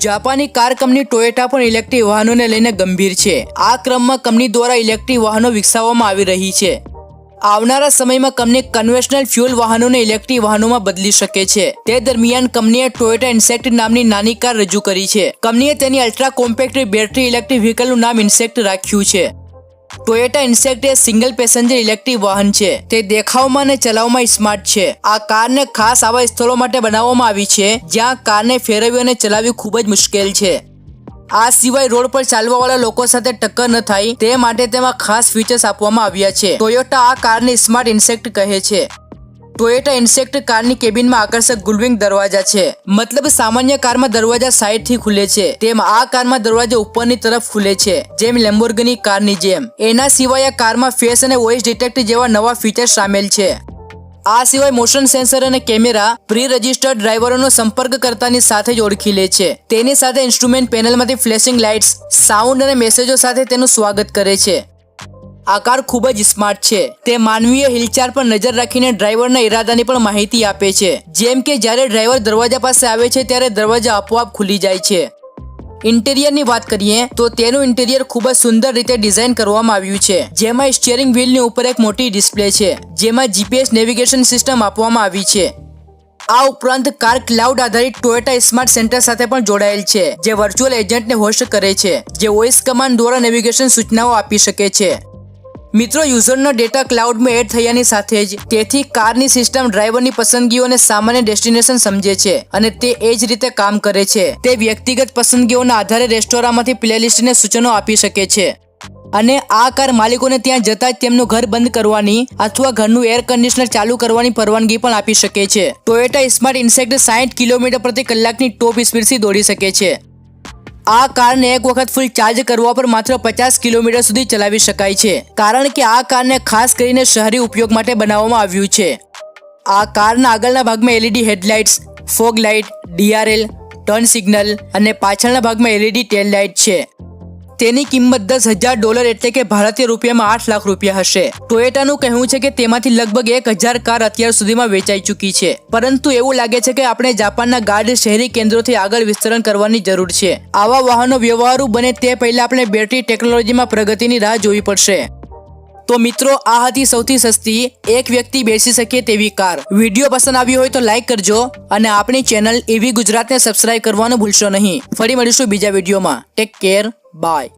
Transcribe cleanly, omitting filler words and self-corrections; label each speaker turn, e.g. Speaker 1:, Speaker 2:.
Speaker 1: જાપાની car company Toyota પણ electric વાહનોને લઈને ગંભીર છે। આ ક્રમમાં કંપની દ્વારા ઇલેક્ટ્રિક વાહનો વિકસાવવામાં આવી રહી છે। આવનારા સમયમાં કંપની કન્વેન્શનલ ફ્યુઅલ વાહનોને ઇલેક્ટ્રિક વાહનોમાં બદલી શકે છે। તે દરમિયાન કંપનીએ ટોયોટા ઇન્સેક્ટ નામની નાની કાર રજૂ કરી છે। કંપનીએ તેની અલ્ટ્રા કોમ્પેક્ટ બેટરી ઇલેક્ટ્રિક વ્હીકલનું નામ ઇન્સેક્ટ રાખ્યું છે। ટોયોટા ઇન્સેક્ટ એ સિંગલ પેસેન્જર ઇલેક્ટ્રિક વાહન છે। તે દેખાવમાં અને ચલાવવામાં સ્માર્ટ છે। આ કારને ખાસ આવા સ્થળો માટે બનાવવામાં આવી છે જ્યાં કારને ફેરવવી અને ચલાવવી ખૂબ જ મુશ્કેલ છે। આ સિવાય રોડ પર ચાલવાવાળા લોકો સાથે ટક્કર ન થાય તે માટે તેમાં ખાસ ફીચર્સ આપવામાં આવ્યા છે। ટોયોટા આ કારને સ્માર્ટ ઇન્સેક્ટ કહે છે। ટોયોટા ઇન્સેક્ટ કારની કેબિનમાં આકર્ષક ગુલવિંગ દરવાજા છે। મતલબ સામાન્ય કારમાં દરવાજા સાઈડ થી ખુલે છે, તેમ આ કારમાં દરવાજા ઉપરની તરફ ખુલે છે, જેમ લેમ્બોર્ગિની કારની જેમ। એના સિવાય આ કારમાં ફેસ અને વોઇસ ડિટેક્ટ જેવા નવા ફીચર્સ સામેલ છે। આ સિવાય મોશન સેન્સર અને કેમેરા પ્રી રજિસ્ટર્ડ ડ્રાઈવરોનો સંપર્ક કરતાની સાથે જ ઓળખી લે છે। તેની સાથે ઇન્સ્ટ્રુમેન્ટ પેનલમાંથી ફ્લેશિંગ લાઇટ્સ, સાઉન્ડ અને મેસેજો સાથે તેનું સ્વાગત કરે છે। આ કાર ખૂબ જ સ્માર્ટ છે। તે માનવીય હિલચાલ પર નજર રાખીને ડ્રાઈવરના ઈરાદાની પણ માહિતી આપે છે, જેમ કે જ્યારે ડ્રાઈવર દરવાજા પાસે આવે છે ત્યારે દરવાજા આપોઆપ ખુલી જાય છે। ઇન્ટિરિયરની વાત કરીએ તો તેનું ઇન્ટિરિયર ખૂબ જ સુંદર રીતે ડિઝાઇન કરવામાં આવ્યું છે, જેમાં સ્ટીયરિંગ વ્હીલની ઉપર એક મોટી ડિસ્પ્લે છે, જેમાં જીપીએસ નેવિગેશન સિસ્ટમ આપવામાં આવી છે। આ ઉપરાંત કાર ક્લાઉડ આધારિત ટોયોટા સ્માર્ટ સેન્ટર સાથે પણ જોડાયેલ છે, જે વર્ચ્યુઅલ એજન્ટને હોસ્ટ કરે છે, જે વોઇસ કમાન્ડ દ્વારા નેવિગેશન સૂચનાઓ આપી શકે છે। મિત્રો, યુઝરનો ડેટા ક્લાઉડમાં એડ થયાની સાથે જ તેથી કારની સિસ્ટમ ડ્રાઈવરની પસંદગીઓ અને સામાન્ય ડેસ્ટિનેશન સમજે છે અને તે એ જ રીતે કામ કરે છે। તે વ્યક્તિગત પસંદગીઓના આધારે રેસ્ટોરાંમાંથી પ્લેલિસ્ટને સૂચનો આપી શકે છે અને આ કાર માલિકોને ત્યાં જતા જ તેમનું ઘર બંધ કરવાની અથવા ઘરનું એર કન્ડિશનર ચાલુ કરવાની પરવાનગી પણ આપી શકે છે। ટોયોટા સ્માર્ટ ઇન્સેક્ટ 60 કિલોમીટર પ્રતિ કલાકની ટોપ સ્પીડથી દોડી શકે છે। આ કારને એક વખત ફૂલ ચાર્જ કરવા પર માત્ર 50 કિલોમીટર સુધી ચલાવી શકાય છે, કારણ કે આ કારને ખાસ કરીને શહેરી ઉપયોગ માટે બનાવવામાં આવ્યું છે। આ કારના આગળના ભાગમાં LED headlights, fog light, DRL, turn signal અને પાછળના ભાગમાં એલઈડી ટેલ લાઇટ છે। તેની કિંમત $10,000 એટલે કે ભારતીય રૂપિયામાં 8 લાખ રૂપિયા હશે। ટોયોટાનું કહેવું છે કે તેમાંથી લગભગ 1000 કાર અત્યાર સુધીમાં વેચાઈ ચૂકી છે, પરંતુ એવું લાગે છે કે આપણે જાપાનના ગાઢ શહેરી કેન્દ્રોથી આગળ વિસ્તરણ કરવાની જરૂર છે। આવા વાહનો વ્યવહારુ બને તે પહેલા આપણે બેટરી ટેકનોલોજીમાં પ્રગતિની રાહ જોવી પડશે। તો મિત્રો, આ હતી સૌથી સસ્તી એક વ્યક્તિ બેસી શકે તેવી કાર। વિડીયો પસંદ આવ્યો હોય તો લાઈક કરજો અને આપણી ચેનલ EV ગુજરાતને સબસ્ક્રાઇબ કરવાનું ભૂલશો નહીં। ફરી મળીશું બીજા વિડીયોમાં। Take care, by.